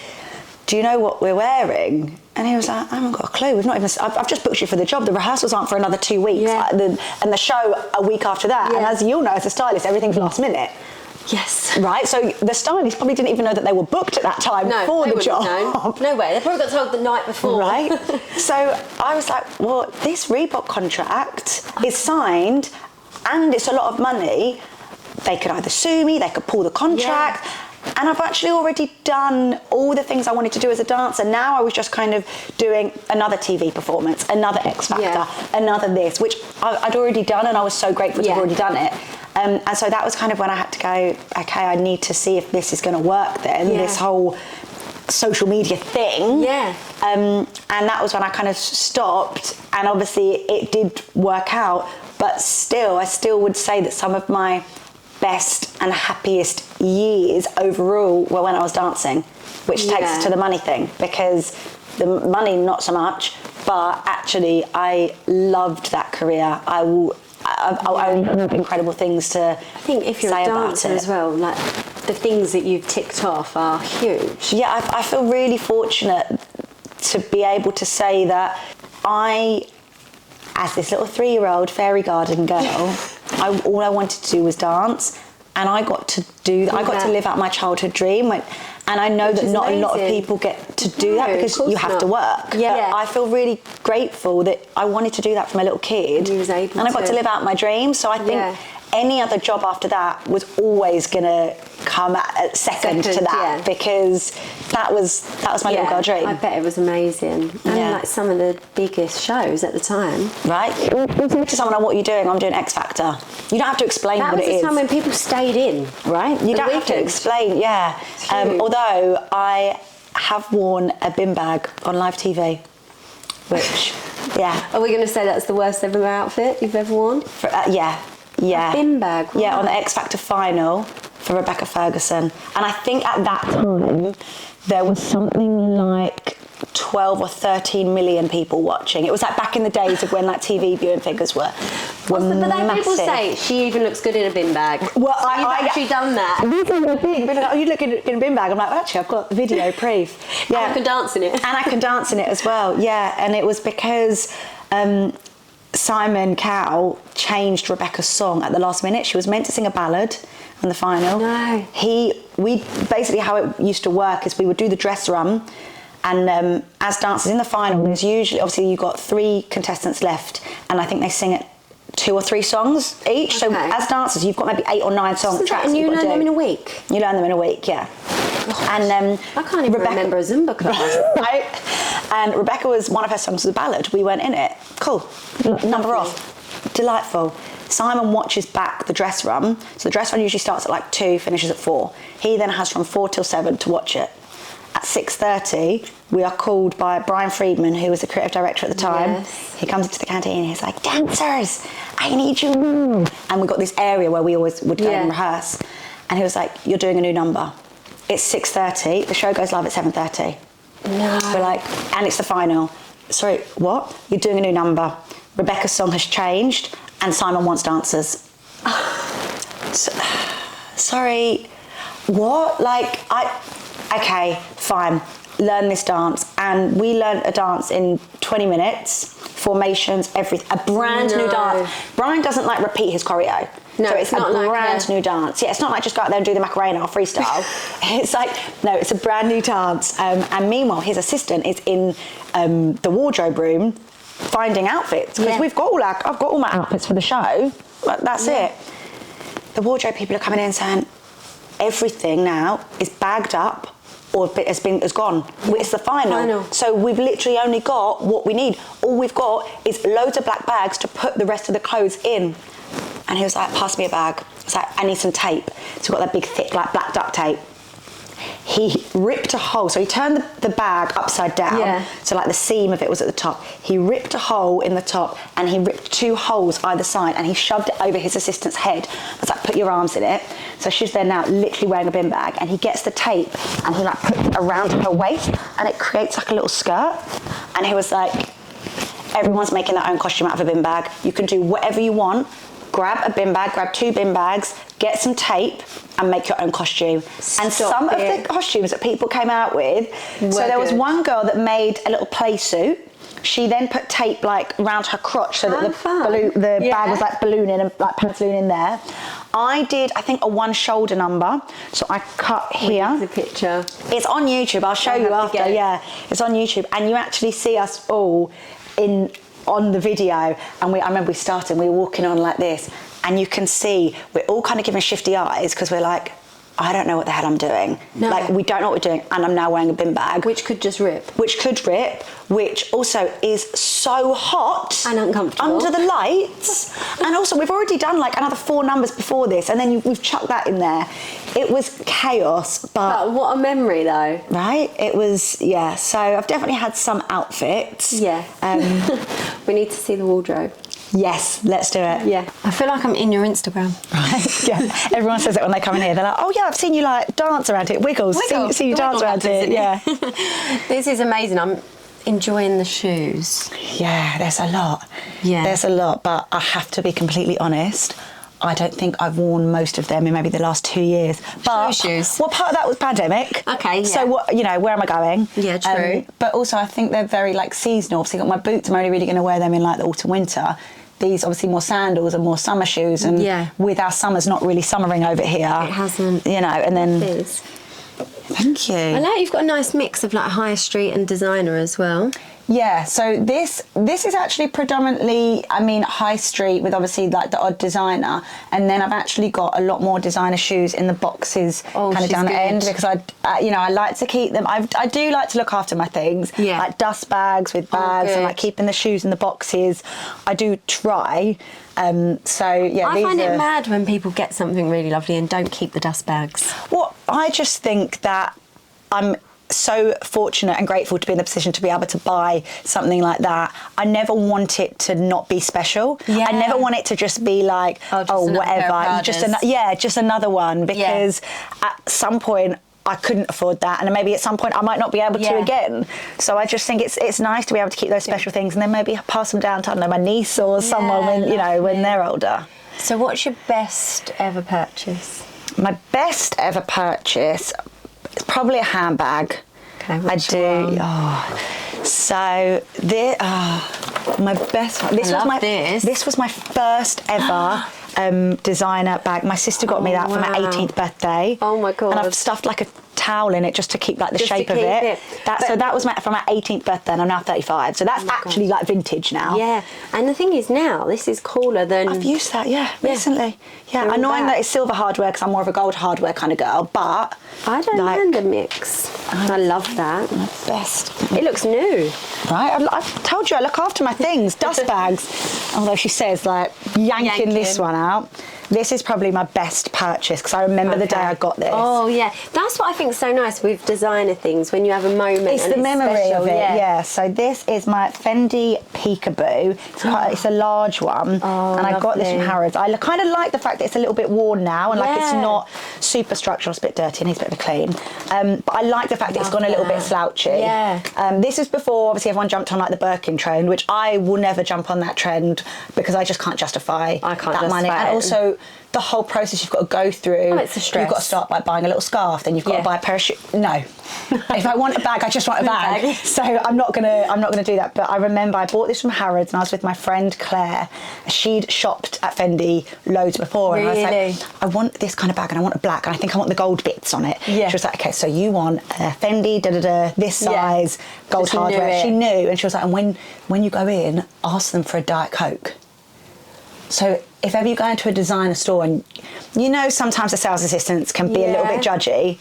[SPEAKER 2] do you know what we're wearing? And he was like, I haven't got a clue. I've just booked you for the job. The rehearsals aren't for another 2 weeks.
[SPEAKER 1] Yeah.
[SPEAKER 2] And the show a week after that. Yeah. And as you'll know, as a stylist, everything's last minute.
[SPEAKER 1] Yes.
[SPEAKER 2] Right? So the stylist probably didn't even know that they were booked at that time for the job.
[SPEAKER 1] No way. They probably got told the night before.
[SPEAKER 2] Right? So I was like, well, this Reebok contract is signed and it's a lot of money. They could either sue me, they could pull the contract. Yeah. And I've actually already done all the things I wanted to do as a dancer. Now I was just kind of doing another TV performance, another X Factor, another this, which I'd already done, and I was so grateful to have already done it. And so that was kind of when I had to go, okay, I need to see if this is going to work then, this whole social media thing.
[SPEAKER 1] Yeah.
[SPEAKER 2] And that was when I kind of stopped, and obviously it did work out, but still, I still would say that some of my best and happiest years overall were when I was dancing, which takes us to the money thing, because the money not so much, but actually I loved that career. I have incredible things to say about it.
[SPEAKER 1] I think if you're a dancer as well, like the things that you've ticked off are huge.
[SPEAKER 2] Yeah, I feel really fortunate to be able to say that I, as this little 3-year-old fairy garden girl, all I wanted to do was dance, and I got to do that. I got to live out my childhood dream, and I know that not a lot of people get to do that because you have to work. Yeah. But I feel really grateful that I wanted to do that from a little kid, and I got to live out my dream. So I think any other job after that was always going to come at second to that, because that was my little girl dream.
[SPEAKER 1] I bet it was amazing. And like some of the biggest shows at the time.
[SPEAKER 2] Right? To someone on what you're doing, I'm doing X Factor. You don't have to explain what it is.
[SPEAKER 1] That was the time when people stayed in.
[SPEAKER 2] Right? You don't have to explain, although I have worn a bin bag on live TV, which,
[SPEAKER 1] Are we going to say that's the worst ever outfit you've ever worn?
[SPEAKER 2] Yeah.
[SPEAKER 1] A bin bag?
[SPEAKER 2] Yeah, on the X Factor final for Rebecca Ferguson. And I think at that time, there was something like 12 or 13 million people watching. It was like back in the days of when like TV viewing figures were
[SPEAKER 1] but then
[SPEAKER 2] massive.
[SPEAKER 1] People say she even looks good in a bin bag.
[SPEAKER 2] Well,
[SPEAKER 1] so you've actually done that.
[SPEAKER 2] Oh, you look in a bin bag. I'm like, actually, I've got the video proof. Yeah.
[SPEAKER 1] And I can dance in it.
[SPEAKER 2] And I can dance in it as well, yeah. And it was because Simon Cowell changed Rebecca's song at the last minute. She was meant to sing a ballad in the final.
[SPEAKER 1] No.
[SPEAKER 2] We basically, how it used to work is we would do the dress run, and as dancers in the final, there's usually, obviously you've got 3 contestants left, and I think they sing it 2 or 3 songs each. So as dancers, you've got maybe 8 or 9 song tracks.
[SPEAKER 1] And you learn them in a week?
[SPEAKER 2] You learn them in a week, yeah.
[SPEAKER 1] Gosh,
[SPEAKER 2] and
[SPEAKER 1] I can't even remember a Zumba class.
[SPEAKER 2] Right? And Rebecca was, one of her songs was a ballad. We went in it. Cool. Number off. Delightful. Simon watches back the dress run. So the dress run usually starts at like 2, finishes at 4. He then has from 4 till 7 to watch it. At 6:30, we are called by Brian Friedman, who was the creative director at the time.
[SPEAKER 1] Yes.
[SPEAKER 2] He comes into the canteen and he's like, dancers, I need you. And we got this area where we always would go and rehearse. And he was like, you're doing a new number. It's 6:30, the show goes live at 7:30.
[SPEAKER 1] No.
[SPEAKER 2] We're like, and it's the final. Sorry, what? You're doing a new number. Rebecca's song has changed and Simon wants dancers. Sorry, what? Like, okay, fine, learn this dance. And we learned a dance in 20 minutes, formations, everything, a brand new dance. Brian doesn't like repeat his choreo.
[SPEAKER 1] No,
[SPEAKER 2] so it's
[SPEAKER 1] not
[SPEAKER 2] a
[SPEAKER 1] like
[SPEAKER 2] brand new dance. Yeah, it's not like just go out there and do the Macarena or freestyle. It's like, no, it's a brand new dance. And meanwhile, his assistant is in the wardrobe room finding outfits. Because I've got all my outfits for the show. But that's it. The wardrobe people are coming in saying, everything now is bagged up or has gone. It's the final. So we've literally only got what we need. All we've got is loads of black bags to put the rest of the clothes in. And he was like, pass me a bag. I was like, I need some tape. So we got that big thick like black duct tape. He ripped a hole, so he turned the bag upside down, so like the seam of it was at the top. He ripped a hole in the top and he ripped 2 holes either side and he shoved it over his assistant's head. I was like, put your arms in it. So she's there now literally wearing a bin bag, and he gets the tape and he like puts it around her waist and it creates like a little skirt. And he was like, everyone's making their own costume out of a bin bag. You can do whatever you want. Grab a bin bag, grab 2 bin bags, get some tape and make your own costume. And some of the costumes that people came out with, so there was one girl that made a little play suit. She then put tape like around her crotch so that the bag was like ballooning and like pantaloon in there. I did, I think, a 1 shoulder number. So I cut here.
[SPEAKER 1] The picture.
[SPEAKER 2] It's on YouTube. I'll show you after. Yeah, it's on YouTube, and you actually see us all on the video. And I remember we were walking on like this, and you can see we're all kind of giving shifty eyes because we're like, I don't know what the hell I'm doing.
[SPEAKER 1] No.
[SPEAKER 2] Like, we don't know what we're doing, and I'm now wearing a bin bag.
[SPEAKER 1] Which could just rip.
[SPEAKER 2] Which also is so hot.
[SPEAKER 1] And uncomfortable.
[SPEAKER 2] Under the lights. And also, we've already done like another 4 numbers before this, and then we've chucked that in there. It was chaos,
[SPEAKER 1] but what a memory though.
[SPEAKER 2] Right? It was, so I've definitely had some outfits.
[SPEAKER 1] Yeah. We need to see the wardrobe.
[SPEAKER 2] Yes, let's do it.
[SPEAKER 1] Yeah. I feel like I'm in your Instagram.
[SPEAKER 2] Right. Yeah. Everyone says it when they come in here. They're like, oh yeah, I've seen you like dance around it. Wiggles. See you dance around it. Yeah.
[SPEAKER 1] This is amazing. I'm enjoying the shoes.
[SPEAKER 2] Yeah, there's a lot. Yeah. There's a lot, but I have to be completely honest. I don't think I've worn most of them in maybe the last 2 years. But
[SPEAKER 1] shoes.
[SPEAKER 2] Well, part of that was pandemic.
[SPEAKER 1] Okay, yeah.
[SPEAKER 2] So what, where am I going?
[SPEAKER 1] Yeah, true.
[SPEAKER 2] But also I think they're very like seasonal. So you got my boots. I'm only really going to wear them in like the autumn winter. These obviously more sandals and more summer shoes, and with our summers not really summering over here.
[SPEAKER 1] It hasn't.
[SPEAKER 2] And then.
[SPEAKER 1] It is.
[SPEAKER 2] Thank you.
[SPEAKER 1] I like you've got a nice mix of like high street and designer as well.
[SPEAKER 2] Yeah, so this is actually predominantly, high street with obviously like the odd designer, and then I've actually got a lot more designer shoes in the boxes kind of down the end, because I like to keep them. I do like to look after my things, like dust bags with bags and like keeping the shoes in the boxes. I do try. I find it mad when people get something really lovely and don't keep the dust bags. Well, I just think that I'm so fortunate and grateful to be in the position to be able to buy something like that. I never want it to not be special. Yeah. I never want it to just be like, whatever. Just another one, because at some point I couldn't afford that, and maybe at some point I might not be able to again. So I just think it's nice to be able to keep those special things, and then maybe pass them down to, I don't know, my niece or someone when they're older. So what's your best ever purchase? My best ever purchase, it's probably a handbag. Okay, I do. So my best one. This was my first ever designer bag. My sister got me that for my 18th birthday.
[SPEAKER 1] Oh my God.
[SPEAKER 2] And I've stuffed like a towel in it just to keep like the shape of it. So that was for my 18th birthday, and I'm now 35. So that's actually like vintage now.
[SPEAKER 1] Yeah, and the thing is now, this is cooler than...
[SPEAKER 2] I've used that, recently. Yeah, annoying that it's silver hardware because I'm more of a gold hardware kind of girl, but...
[SPEAKER 1] I don't mind the mix. I love that.
[SPEAKER 2] Best.
[SPEAKER 1] It looks new.
[SPEAKER 2] Right, I've told you I look after my things. Dust bags. Although she says like yanking this one out. This is probably my best purchase because I remember the day I got this.
[SPEAKER 1] Oh yeah, that's what I think is so nice with designer things, when you have a moment.
[SPEAKER 2] It's the memory of it. Yeah. So this is my Fendi Peekaboo. It's a large one, and I got this from Harrods. I kind of like the fact that it's a little bit worn now, and like it's not super structural. It's a bit dirty and needs a bit of a clean. But I like the fact that it's gone a little bit slouchy.
[SPEAKER 1] Yeah.
[SPEAKER 2] This is before obviously everyone jumped on like the Birkin trend, which I will never jump on that trend because I just can't justify that money. And also, the whole process you've got to go through.
[SPEAKER 1] Oh, it's a stress.
[SPEAKER 2] You've got to start by buying a little scarf, then you've got to buy a pair of shoes. No, if I want a bag, I just want a bag. So I'm not gonna do that. But I remember I bought this from Harrods, and I was with my friend Claire. She'd shopped at Fendi loads before, and I was like, I want this kind of bag, and I want a black, and I think I want the gold bits on it. Yeah. She was like, okay, so you want a Fendi, this size, gold hardware. She knew, and she was like, and when you go in, ask them for a Diet Coke. So if ever you go into a designer store, and you know sometimes the sales assistants can be a little bit judgy,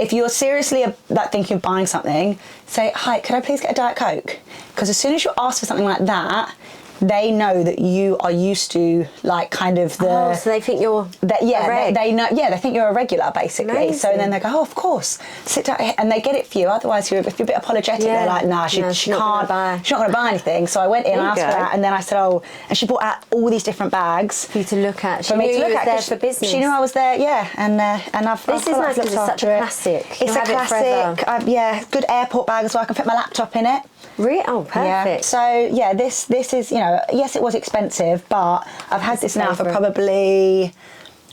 [SPEAKER 2] if you're seriously thinking of buying something, say, hi, could I please get a Diet Coke? Because as soon as you ask for something like that, they know that you are used to like kind of the...
[SPEAKER 1] Oh, so they think you're
[SPEAKER 2] they know. Yeah, they think you're a regular basically.
[SPEAKER 1] Amazing.
[SPEAKER 2] So then they go, oh, of course, sit down, and they get it for you. Otherwise, if you're a bit apologetic, they're like, nah, she can't. She's not going to buy anything. So I went in and asked for that, and then I said, oh, and she brought out all these different bags
[SPEAKER 1] for you to look at.
[SPEAKER 2] For me to look at.
[SPEAKER 1] There for business.
[SPEAKER 2] She knew I was there, and I've.
[SPEAKER 1] This is nice because it's such a classic.
[SPEAKER 2] It's a classic. Good airport bag as well. I can fit my laptop in it.
[SPEAKER 1] Really? Oh, perfect.
[SPEAKER 2] Yeah. So yeah, this is, you know, yes, it was expensive, but I've had this now for probably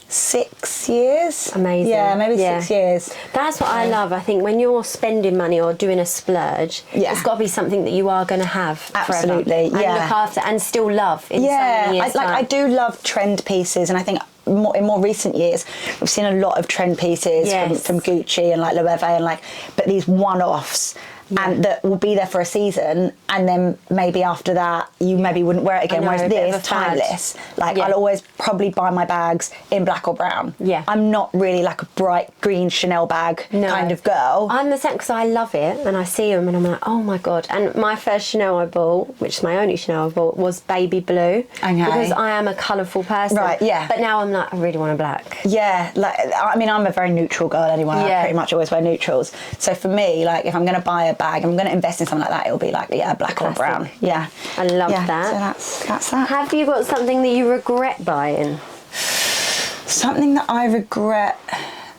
[SPEAKER 2] 6 years.
[SPEAKER 1] Amazing.
[SPEAKER 2] Yeah, maybe 6 years.
[SPEAKER 1] That's what I love. I think when you're spending money or doing a splurge, it's got to be something that you are going to have
[SPEAKER 2] absolutely
[SPEAKER 1] forever. And look after and still love in so many years' time.
[SPEAKER 2] I do love trend pieces, and I think in more recent years we've seen a lot of trend pieces from Gucci and like Loewe and but these one-offs. And that will be there for a season, and then maybe after that you maybe wouldn't wear it again. Whereas this, timeless. I'll always probably buy my bags in black or brown. Yeah, I'm not really like a bright green Chanel bag kind of girl.
[SPEAKER 1] I'm the same because I love it, and I see them, and I'm like, oh my god. And my first Chanel I bought, which is my only Chanel I bought, was baby blue. Because I am a colourful person.
[SPEAKER 2] Right. Yeah.
[SPEAKER 1] But now I'm like, I really want a black.
[SPEAKER 2] Yeah. I mean, I'm a very neutral girl anyway. I pretty much always wear neutrals. So for me, if I'm going to buy a bag, I'm going to invest in something like that, it'll be black or brown. Yeah,
[SPEAKER 1] I love that.
[SPEAKER 2] So that's that.
[SPEAKER 1] Have you got something that you regret buying?
[SPEAKER 2] Something that I regret...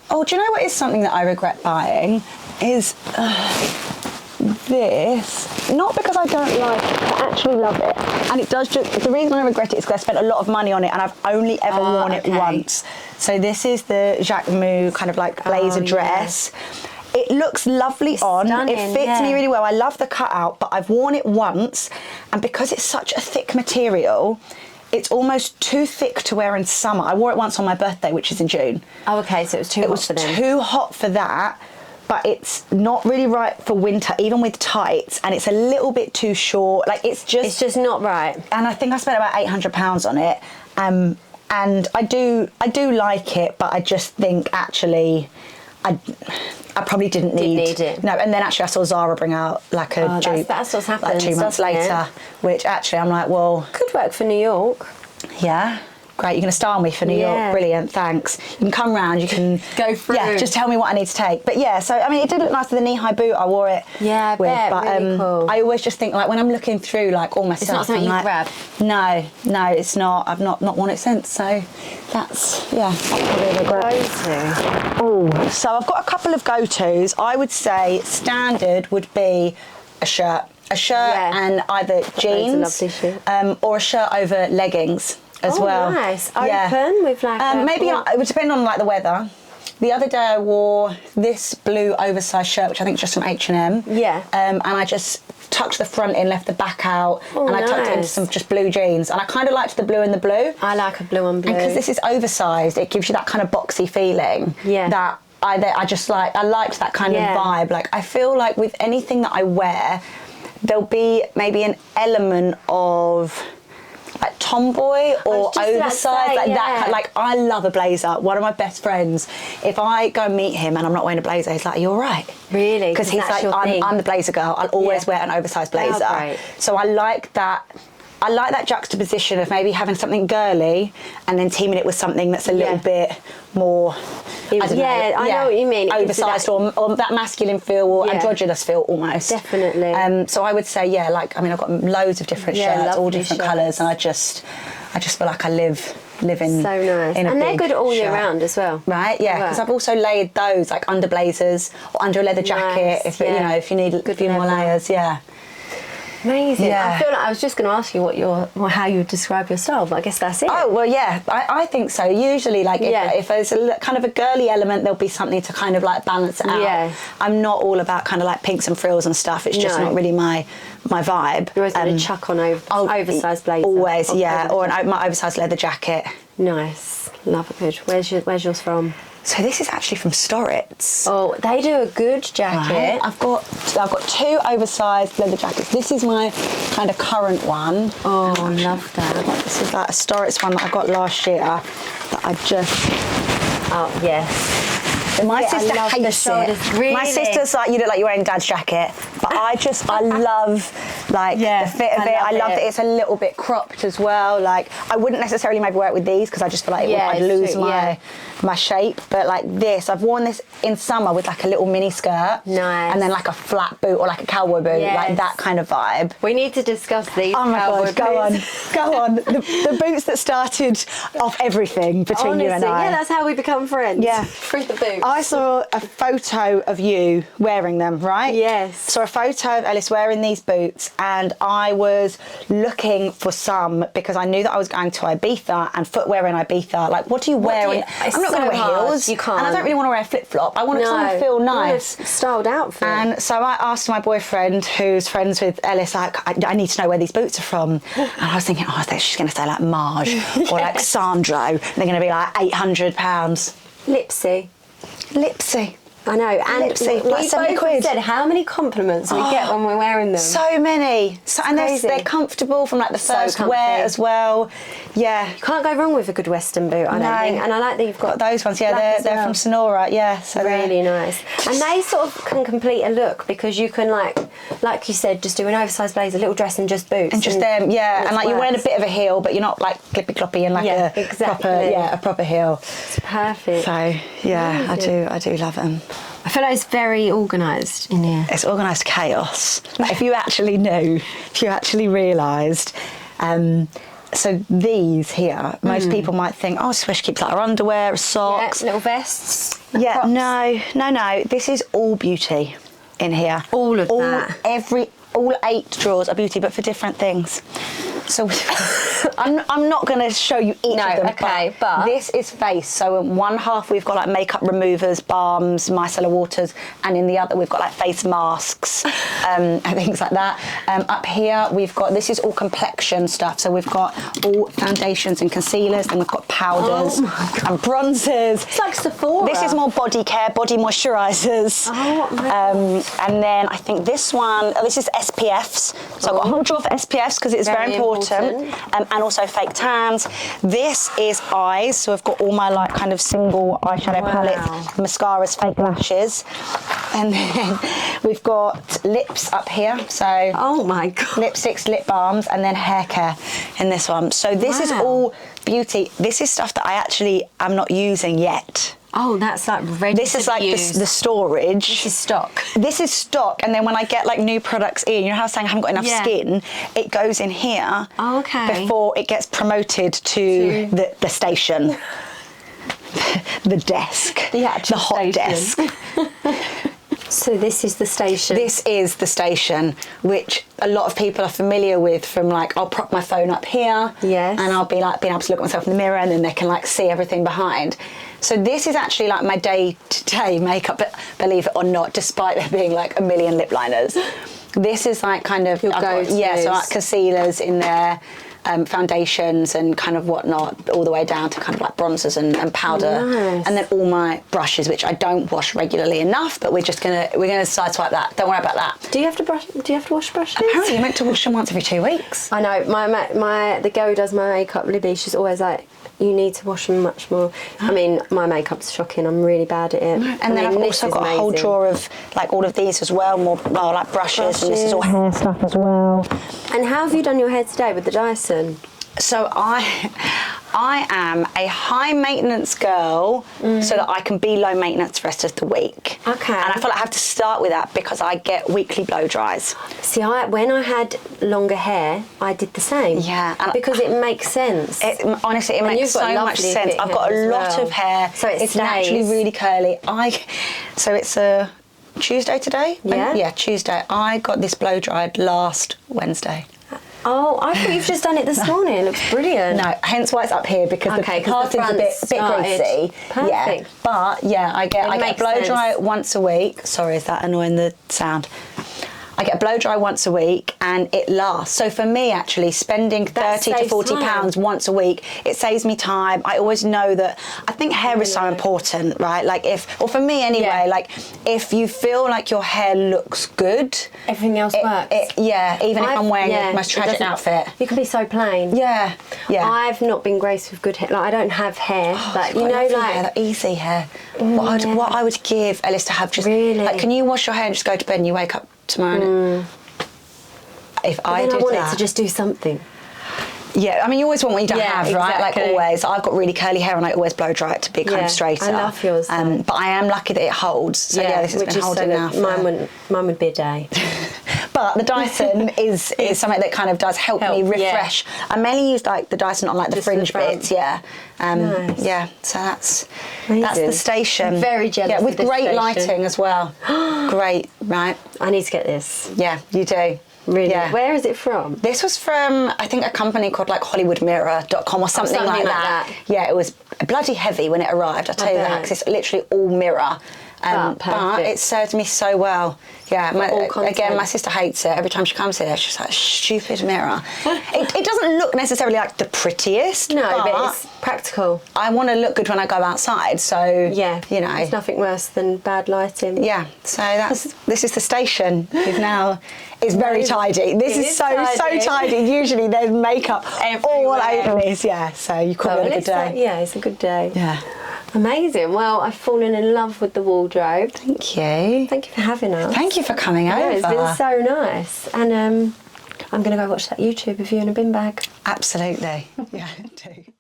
[SPEAKER 2] Oh, do you know what is something that I regret buying? Is this. Not because I don't like it, I actually love it. And it does just... The reason I regret it is because I spent a lot of money on it, and I've only ever worn it once. So this is the Jacquemus kind of blazer dress. Yeah. It looks lovely on. Stunning, it fits me really well. I love the cutout, but I've worn it once, and because it's such a thick material, it's almost too thick to wear in summer. I wore it once on my birthday, which is in June.
[SPEAKER 1] Oh, okay, so it was too hot for them. It was
[SPEAKER 2] too hot for that, but it's not really right for winter, even with tights, and it's a little bit too short. It's just
[SPEAKER 1] not right.
[SPEAKER 2] And I think I spent about £800 on it, and I do like it, but I just think actually I probably didn't need
[SPEAKER 1] it.
[SPEAKER 2] No, and then actually I saw Zara bring out a dupe.
[SPEAKER 1] That's what's happened.
[SPEAKER 2] 2 months later, which actually I'm like, well...
[SPEAKER 1] Could work for New York.
[SPEAKER 2] Yeah. Great, you're going to style me for New York. Brilliant, thanks. You can come round, you can...
[SPEAKER 1] Go through.
[SPEAKER 2] Yeah, just tell me what I need to take. But yeah, so, I mean, it did look nice with the knee-high boot I wore it
[SPEAKER 1] with. But really cool.
[SPEAKER 2] I always just think, when I'm looking through, all my stuff...
[SPEAKER 1] It's not something you grab?
[SPEAKER 2] No, it's not. I've not worn it since, so that's probably a regret. Oh, so I've got a couple of go-tos. I would say standard would be a shirt. A shirt and either jeans or a shirt over leggings. As well.
[SPEAKER 1] Nice. Open with
[SPEAKER 2] maybe it would depend on the weather. The other day I wore this blue oversized shirt, which I think is just from H&M.
[SPEAKER 1] Yeah.
[SPEAKER 2] And I just tucked the front in, left the back out,
[SPEAKER 1] Oh,
[SPEAKER 2] and I tucked it into
[SPEAKER 1] nice.
[SPEAKER 2] some just blue jeans. And I kind of liked the blue in the blue.
[SPEAKER 1] I like a blue on blue.
[SPEAKER 2] And because this is oversized, it gives you that kind of boxy feeling.
[SPEAKER 1] Yeah.
[SPEAKER 2] That I just like. I liked that kind of vibe. Like, I feel like with anything that I wear, there'll be maybe an element of like tomboy or oversized, like that kind, like I love a blazer. One of my best friends, if I go and meet him and I'm not wearing a blazer, he's like, "Are you all right?"
[SPEAKER 1] Really?
[SPEAKER 2] Because he's like, I'm the blazer girl. I'll always wear an oversized blazer.
[SPEAKER 1] Right.
[SPEAKER 2] So I like that. I like that juxtaposition of maybe having something girly and then teaming it with something that's a little bit more, I don't know.
[SPEAKER 1] I know what you mean.
[SPEAKER 2] Oversized or that masculine feel or androgynous feel almost.
[SPEAKER 1] Definitely.
[SPEAKER 2] So I would say, like, I mean, I've got loads of different shirts, all different colours, and I just feel like I live in
[SPEAKER 1] so nice.
[SPEAKER 2] in a
[SPEAKER 1] and they're
[SPEAKER 2] big
[SPEAKER 1] good all year
[SPEAKER 2] shirt.
[SPEAKER 1] round as well.
[SPEAKER 2] Right, yeah, because I've also layered those like under blazers or under a leather jacket if you know, if you need a few more layers,
[SPEAKER 1] Amazing.
[SPEAKER 2] Yeah.
[SPEAKER 1] I feel like I was just going to ask you how you would describe your style, but I guess that's it.
[SPEAKER 2] Oh, well, yeah, I think so. Usually, like, if there's kind of a girly element, there'll be something to kind of, like, balance it out.
[SPEAKER 1] Yeah.
[SPEAKER 2] I'm not all about kind of, like, pinks and frills and stuff. It's just not really my vibe.
[SPEAKER 1] You're always going to chuck on oversized blazer.
[SPEAKER 2] Always, yeah, or my oversized leather jacket.
[SPEAKER 1] Nice. Love it. Good. Where's yours from?
[SPEAKER 2] So this is actually from Storitz.
[SPEAKER 1] Oh, they do a good jacket.
[SPEAKER 2] Right. I've got 2 oversized leather jackets. This is my kind of current one.
[SPEAKER 1] Oh, I love that.
[SPEAKER 2] This is like a Storitz one that I got last year that I just...
[SPEAKER 1] Oh, yes.
[SPEAKER 2] My sister hates it.
[SPEAKER 1] Really?
[SPEAKER 2] My sister's like, you look like you're wearing Dad's jacket. But I love like the fit of it. I love that it's a little bit cropped as well. Like, I wouldn't necessarily maybe wear it with these because I just feel like I'd lose my shape. But like this, I've worn this in summer with like a little mini skirt.
[SPEAKER 1] Nice.
[SPEAKER 2] And then like a flat boot or like a cowboy boot, like that kind of vibe.
[SPEAKER 1] We need to discuss these.
[SPEAKER 2] Oh my God, go on. The boots that started off everything between you and I.
[SPEAKER 1] Yeah, that's how we become friends.
[SPEAKER 2] Yeah.
[SPEAKER 1] Through the boots.
[SPEAKER 2] I saw a photo of you wearing them, right?
[SPEAKER 1] Yes.
[SPEAKER 2] Saw a photo of Ellis wearing these boots, and I was looking for some because I knew that I was going to Ibiza, and footwear in Ibiza. Like, what do you wear? I'm not going to wear heels.
[SPEAKER 1] You can't.
[SPEAKER 2] And I don't really want to wear a flip flop. I want to feel nice.
[SPEAKER 1] Styled outfit.
[SPEAKER 2] And so I asked my boyfriend, who's friends with Ellis, like, I need to know where these boots are from. And I was thinking, she's going to say like Marge or like Sandro. And they're going to be like £800. Lipsy.
[SPEAKER 1] I know, and
[SPEAKER 2] Lipsy,
[SPEAKER 1] we
[SPEAKER 2] like
[SPEAKER 1] both
[SPEAKER 2] £70.
[SPEAKER 1] said how many compliments we get when we're wearing them.
[SPEAKER 2] So many. And they're comfortable from like the first wear as well. Yeah.
[SPEAKER 1] You can't go wrong with a good Western boot, I don't think. And I like that you've got
[SPEAKER 2] those ones. Yeah, they're from Sonora. Yeah, so
[SPEAKER 1] really nice. And they sort of can complete a look because you can like you said, just do an oversized blazer, a little dress, and just boots.
[SPEAKER 2] And just them, yeah. And like you're wearing a bit of a heel, but you're not like clippy cloppy and like a proper heel.
[SPEAKER 1] It's perfect.
[SPEAKER 2] So yeah, I do love them.
[SPEAKER 1] I feel like it's very organised in here.
[SPEAKER 2] It's organised chaos. Like, if you actually knew, if you actually realised. So these here, most people might think, Swish keeps like her underwear, her socks.
[SPEAKER 1] Yeah, little vests.
[SPEAKER 2] Yeah, no. This is all beauty in here.
[SPEAKER 1] All of that.
[SPEAKER 2] All 8 drawers are beauty, but for different things. So I'm not going to show you each of them.
[SPEAKER 1] Okay, but
[SPEAKER 2] this is face. So in one half we've got like makeup removers, balms, micellar waters, and in the other we've got like face masks and things like that. Up here we've got, this is all complexion stuff. So we've got all foundations and concealers, then we've got powders and bronzers.
[SPEAKER 1] It's like Sephora.
[SPEAKER 2] This is more body care, body moisturisers. And then I think this is SPFs. So I've got a whole drawer for SPFs because it's very important. And also fake tans. This is eyes, so I've got all my like kind of single eyeshadow palette, mascaras, fake lashes, and then we've got lips up here. So lipsticks, lip balms, and then hair care in this one. So this is all beauty. This is stuff that I actually am not using yet.
[SPEAKER 1] Oh, that's like ready.
[SPEAKER 2] This is like the storage.
[SPEAKER 1] This is stock.
[SPEAKER 2] This is stock, and then when I get like new products in, you know how I was saying I haven't got enough skin, it goes in here before it gets promoted to the station. The desk. The hot desk.
[SPEAKER 1] So this is the station.
[SPEAKER 2] This is the station, which a lot of people are familiar with from like, I'll prop my phone up here.
[SPEAKER 1] Yes.
[SPEAKER 2] And I'll be like being able to look at myself in the mirror and then they can like see everything behind. So this is actually like my day-to-day makeup, believe it or not, despite there being like a million lip liners. This is like kind of, yeah, so like concealers in there, foundations and kind of whatnot, all the way down to kind of like bronzers and powder.
[SPEAKER 1] Nice.
[SPEAKER 2] And then all my brushes, which I don't wash regularly enough, but we're gonna sideswipe that. Don't worry about that.
[SPEAKER 1] Do you have to wash brushes?
[SPEAKER 2] Apparently you're meant to wash them once every 2 weeks.
[SPEAKER 1] I know, the girl who does my makeup, Libby, she's always like, you need to wash them much more. I mean, my makeup's shocking. I'm really bad at it.
[SPEAKER 2] And then I've also got a whole drawer of like all of these as well, more like brushes, and this is all hair stuff as well.
[SPEAKER 1] And how have you done your hair today with the Dyson?
[SPEAKER 2] So I am a high maintenance girl so that I can be low maintenance the rest of the week.
[SPEAKER 1] Okay.
[SPEAKER 2] And I feel like I have to start with that because I get weekly blow dries.
[SPEAKER 1] See, when I had longer hair, I did the same.
[SPEAKER 2] Yeah. And
[SPEAKER 1] because it makes sense.
[SPEAKER 2] Honestly, it makes so much sense. I've got a lot of hair.
[SPEAKER 1] So it's
[SPEAKER 2] naturally really curly. So it's a Tuesday today?
[SPEAKER 1] Yeah.
[SPEAKER 2] Yeah, Tuesday. I got this blow dried last Wednesday.
[SPEAKER 1] Oh, I thought you've just done it this morning. It looks brilliant.
[SPEAKER 2] No, hence why it's up here because the part is a bit greasy.
[SPEAKER 1] Perfect.
[SPEAKER 2] Yeah, but yeah, I get a blow dry once a week. Sorry, is that annoying the sound? I get a blow dry once a week and it lasts. So for me, actually, spending 30 to 40 pounds once a week, it saves me time. I always know that, I think hair is so important, right? Like or for me anyway, like if you feel like your hair looks good.
[SPEAKER 1] Everything else works.
[SPEAKER 2] Even if I'm wearing the most tragic outfit.
[SPEAKER 1] You can be so plain.
[SPEAKER 2] Yeah.
[SPEAKER 1] I've not been graced with good hair. Like, I don't have hair. Like, you know, like
[SPEAKER 2] that easy hair. What I would give Ellis to have just, like, can you wash your hair and just go to bed and you wake up tomorrow? If I did
[SPEAKER 1] that, to just do something.
[SPEAKER 2] Yeah, I mean, you always want what you don't have, right?
[SPEAKER 1] Exactly.
[SPEAKER 2] Like always. I've got really curly hair and I always blow dry it to be kind of straighter.
[SPEAKER 1] I love yours.
[SPEAKER 2] But I am lucky that it holds. So yeah, this has been holding now.
[SPEAKER 1] Mine would be a day.
[SPEAKER 2] But the Dyson is something that kind of does help me refresh. Yeah. I mainly use like the Dyson on like the fringe bits,
[SPEAKER 1] Nice.
[SPEAKER 2] Yeah, so that's the station.
[SPEAKER 1] Very jealous.
[SPEAKER 2] Yeah, with
[SPEAKER 1] of this
[SPEAKER 2] great
[SPEAKER 1] station.
[SPEAKER 2] lighting as well. Great, right?
[SPEAKER 1] I need to get this.
[SPEAKER 2] Yeah, you do.
[SPEAKER 1] Really?
[SPEAKER 2] Yeah.
[SPEAKER 1] Where is it from?
[SPEAKER 2] This was from, I think, a company called like HollywoodMirror.com or something like that. Yeah, it was bloody heavy when it arrived, I'll tell you that, because it's literally all mirror. But it served me so well. Yeah, again, my sister hates it. Every time she comes here, she's like, stupid mirror. It doesn't look necessarily like the prettiest.
[SPEAKER 1] No, but it's practical.
[SPEAKER 2] I want to look good when I go outside, so,
[SPEAKER 1] yeah,
[SPEAKER 2] you know.
[SPEAKER 1] There's nothing worse than bad lighting.
[SPEAKER 2] Yeah, so this is the station. It's very tidy. This is so tidy. Usually there's makeup all over this, yeah, so you call it a good day.
[SPEAKER 1] Yeah, it's a good day.
[SPEAKER 2] Yeah.
[SPEAKER 1] Amazing. Well, I've fallen in love with the wardrobe.
[SPEAKER 2] Thank you.
[SPEAKER 1] Thank you for having us.
[SPEAKER 2] Thank you for coming over.
[SPEAKER 1] It's been so nice. And I'm going to go watch that YouTube of you in a bin bag.
[SPEAKER 2] Absolutely. Yeah, do.